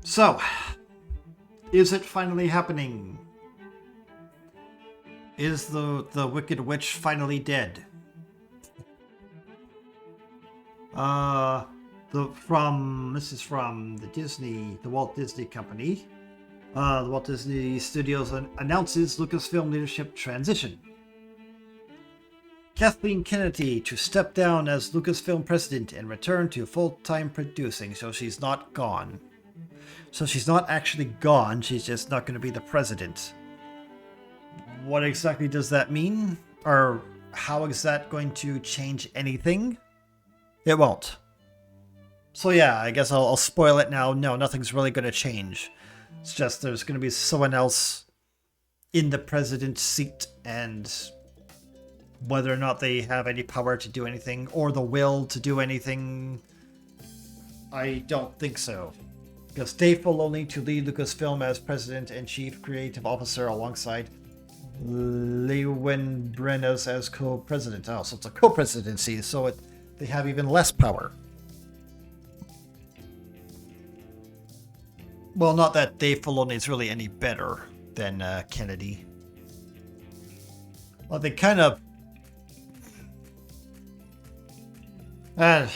So, is it finally happening? Is the Wicked Witch finally dead? This is from the Walt Disney Company. The Walt Disney Studios announces Lucasfilm leadership transition. Kathleen Kennedy to step down as Lucasfilm president and return to full-time producing, so she's not gone. So she's not actually gone, she's just not going to be the president. What exactly does that mean? Or how is that going to change anything? It won't. So yeah, I guess I'll spoil it now. No, nothing's really going to change. It's just there's going to be someone else in the president's seat, and whether or not they have any power to do anything or the will to do anything, I don't think so. Because Dave Filoni to lead Lucasfilm as president and chief creative officer alongside Lewin Brenes as co-president. Oh, so it's a co-presidency, so they have even less power. Well, not that Dave Filoni is really any better than Kennedy. Well, they kind of... I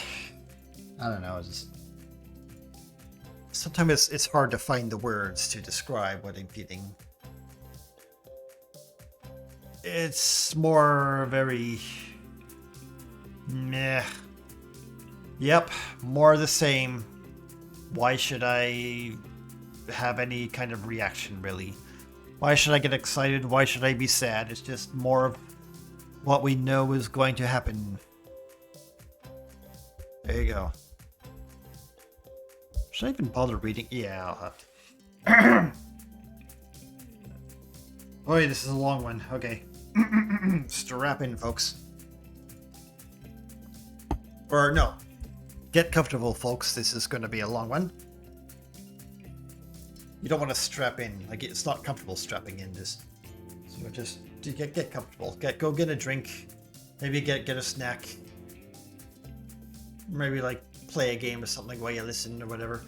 don't know, sometimes it's hard to find the words to describe what I'm feeling. It's more very... meh. Yep, more the same. Why should I have any kind of reaction, really? Why should I get excited? Why should I be sad? It's just more of what we know is going to happen. There you go. Should I even bother reading? Yeah, I'll have to. Oh, wait, this is a long one. Okay. Strap in, folks. Or no. Get comfortable, folks. This is going to be a long one. You don't want to strap in. Like, it's not comfortable strapping in. Just get comfortable. Go get a drink. Maybe get a snack. Maybe like play a game or something while you listen or whatever.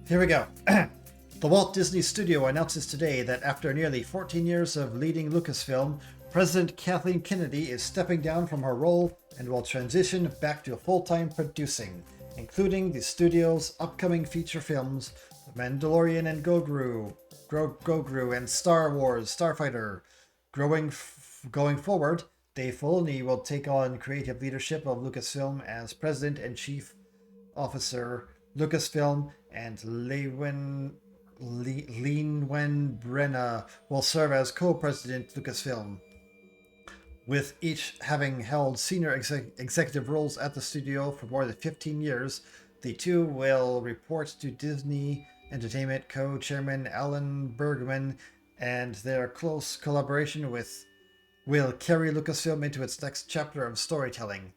Here we go. The Walt Disney Studio announces today that after nearly 14 years of leading Lucasfilm, President Kathleen Kennedy is stepping down from her role and will transition back to full-time producing, including the studio's upcoming feature films, The Mandalorian and Grogu and Star Wars Starfighter. Going forward, Dave Filoni will take on creative leadership of Lucasfilm as president and chief officer. Lucasfilm and Lewin Brenna will serve as co-president Lucasfilm. With each having held senior executive roles at the studio for more than 15 years, the two will report to Disney Entertainment co-chairman Alan Bergman, and their close collaboration will carry Lucasfilm into its next chapter of storytelling,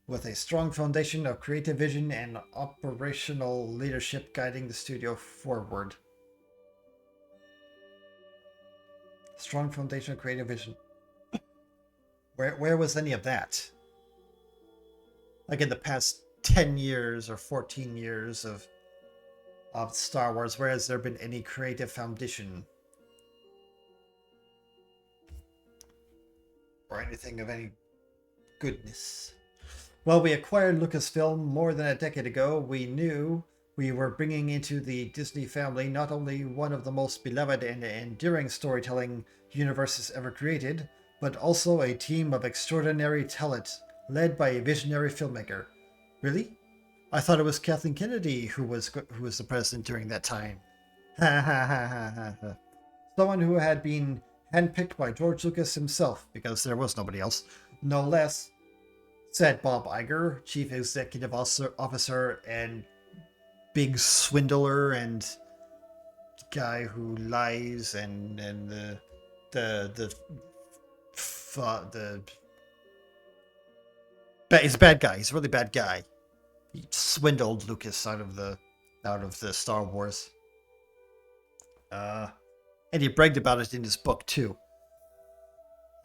with a strong foundation of creative vision and operational leadership guiding the studio forward. Strong foundation of creative vision. Where was any of that? Like in the past 10 years or 14 years of Star Wars, where has there been any creative foundation? Or anything of any goodness? Well, we acquired Lucasfilm more than a decade ago. We knew we were bringing into the Disney family not only one of the most beloved and enduring storytelling universes ever created, but also a team of extraordinary talent, led by a visionary filmmaker. Really? I thought it was Kathleen Kennedy who was the president during that time. Ha ha ha ha ha ha. Someone who had been handpicked by George Lucas himself, because there was nobody else, no less, said Bob Iger, chief executive officer and big swindler and guy who lies and he's a bad guy. He's a really bad guy. He swindled Lucas out of the Star Wars. And he bragged about it in his book too.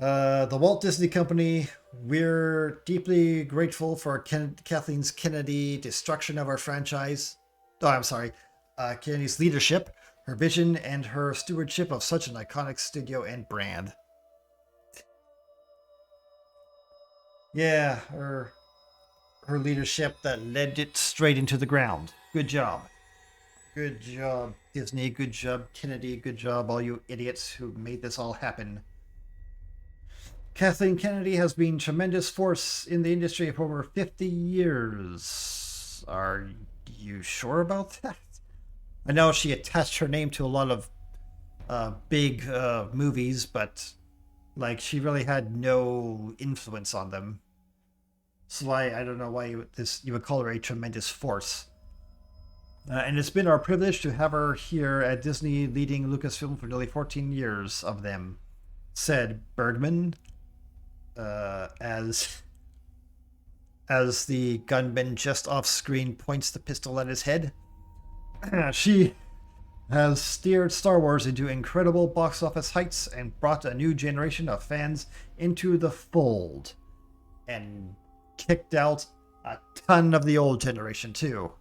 The Walt Disney Company, we're deeply grateful for Kathleen's Kennedy destruction of our franchise. Oh, I'm sorry. Kennedy's leadership, her vision, and her stewardship of such an iconic studio and brand. Yeah, her leadership that led it straight into the ground. Good job. Good job, Disney. Good job, Kennedy. Good job, all you idiots who made this all happen. Kathleen Kennedy has been a tremendous force in the industry for over 50 years. Are you sure about that? I know she attached her name to a lot of big movies, but like she really had no influence on them. So I don't know why you would call her a tremendous force. And it's been our privilege to have her here at Disney, leading Lucasfilm for nearly 14 years of them, said Bergman, as the gunman just off screen points the pistol at his head. She has steered Star Wars into incredible box office heights and brought a new generation of fans into the fold, and kicked out a ton of the old generation too.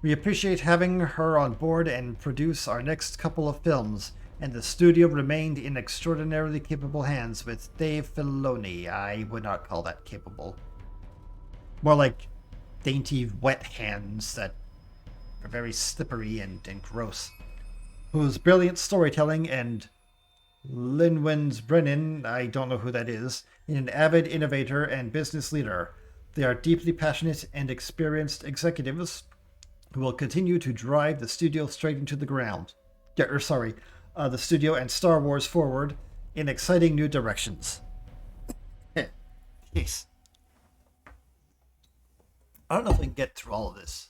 We appreciate having her on board and produce our next couple of films, and the studio remained in extraordinarily capable hands with Dave Filoni. I would not call that capable. More like dainty, wet hands that are very slippery and gross. Whose brilliant storytelling and Lin-Wen's Brennan, I don't know who that is, an avid innovator and business leader. They are deeply passionate and experienced executives who will continue to drive the studio straight into the ground. The studio and Star Wars forward in exciting new directions. Jeez. I don't know if I can get through all of this.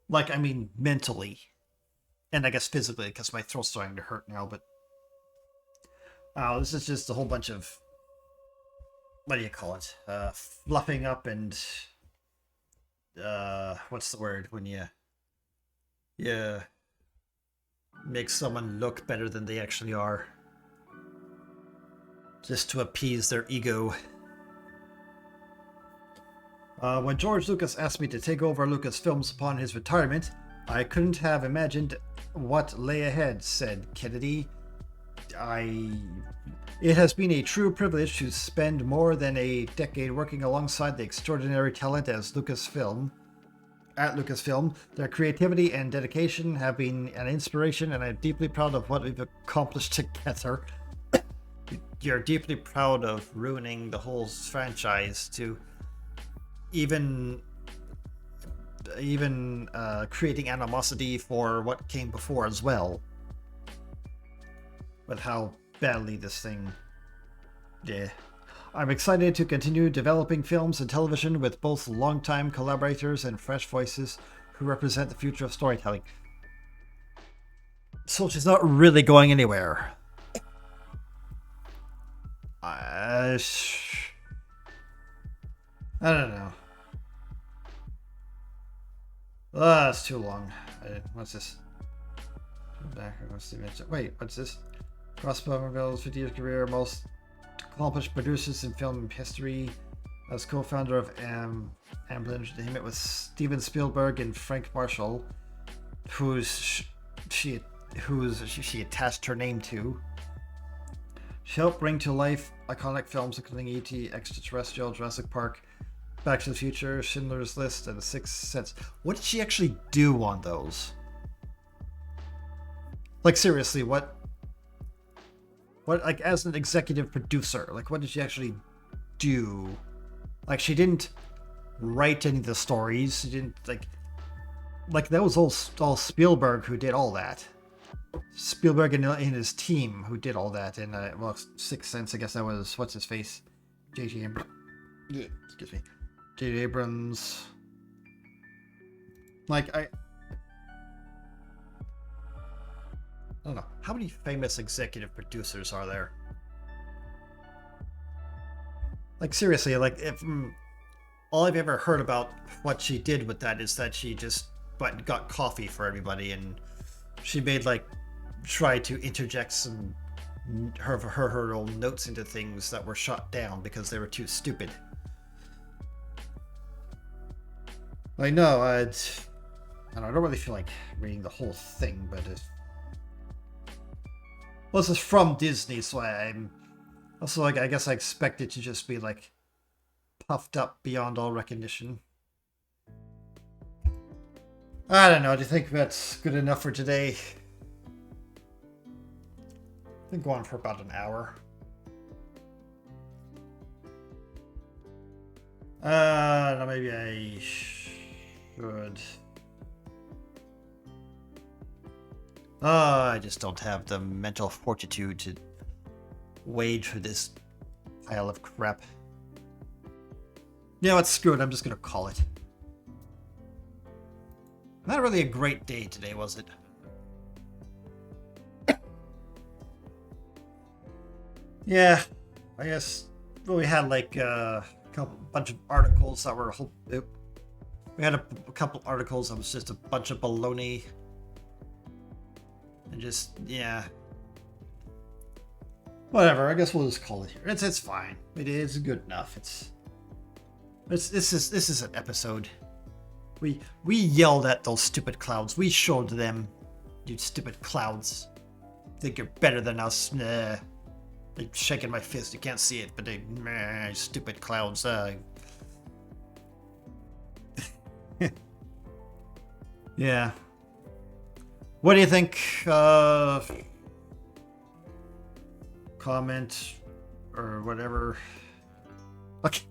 Like, I mean, mentally. And I guess physically, because my throat's starting to hurt now, but... this is just a whole bunch of... What do you call it? Fluffing up and... what's the word when you... Yeah... make someone look better than they actually are. Just to appease their ego. When George Lucas asked me to take over Lucasfilms upon his retirement, I couldn't have imagined what lay ahead, said Kennedy. It has been a true privilege to spend more than a decade working alongside the extraordinary talent at Lucasfilm. Their creativity and dedication have been an inspiration, and I'm deeply proud of what we've accomplished together. You're deeply proud of ruining the whole franchise to even creating animosity for what came before as well. But how badly this thing... Yeah. I'm excited to continue developing films and television with both longtime collaborators and fresh voices who represent the future of storytelling. So she's not really going anywhere. I don't know. It's too long. What's this? Wait, what's this? Crossbow reveals 50 years career, most accomplished producers in film history. As co-founder of Amblin Entertainment with Steven Spielberg and Frank Marshall, whose she attached her name to. She helped bring to life iconic films including E.T., Extraterrestrial, Jurassic Park, Back to the Future, Schindler's List, and The Sixth Sense. What did she actually do on those? Like, seriously, what, like, as an executive producer, like, what did she actually do? Like, she didn't write any of the stories. She didn't, like that was all Spielberg who did all that. Spielberg and his team who did all that. And, well, Sixth Sense, I guess that was, what's his face? J.J. Abrams. Excuse me. J.J. Abrams. Like, I don't know. How many famous executive producers are there? Like, seriously, like, if all I've ever heard about what she did with that is that she just got coffee for everybody, and she made, like, try to interject some her own notes into things that were shot down because they were too stupid. I know, I don't know, I don't really feel like reading the whole thing, but well, this is from Disney, so I'm also like, I guess I expect it to just be like puffed up beyond all recognition. I don't know, do you think that's good enough for today? I've been going for about an hour. No, maybe I should. I just don't have the mental fortitude to wade through this pile of crap. You know what, screw it, I'm just gonna call it. Not really a great day today, was it? Yeah, I guess we had like a bunch of articles that were we had a couple articles that was just a bunch of baloney, and just yeah, whatever. I guess we'll just call it here. It's fine. It is good enough. This is an episode. We yelled at those stupid clouds. We showed them, you stupid clouds. Think you're better than us? Nah. I'm shaking my fist. You can't see it, but they stupid clouds. Yeah. What do you think? Comment or whatever. Okay.